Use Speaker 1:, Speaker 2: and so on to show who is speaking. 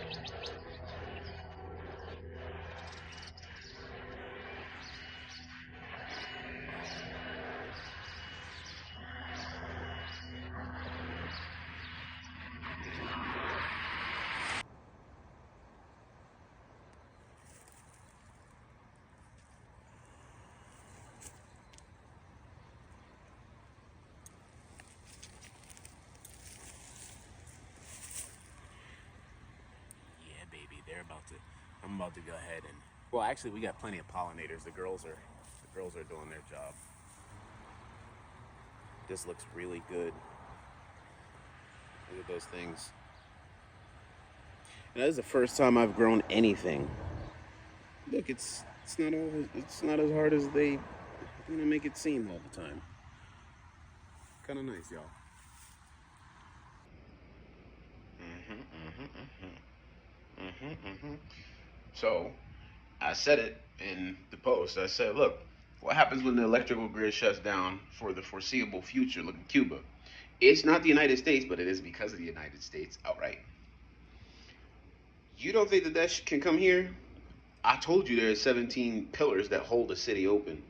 Speaker 1: Yeah, baby, I'm about to go ahead and. Well, actually, we got plenty of pollinators. The girls are doing their job. This looks really good. Look at those things. And that is the first time I've grown anything. Look, it's not as hard as they make it seem all the time. Kind of nice, y'all. Hmm So I said it in the post. I said, look, what happens when the electrical grid shuts down for the foreseeable future? Look at Cuba. It's not the United States, but it is because of the United States outright. You don't think that can come here? I told you there are 17 pillars that hold the city open.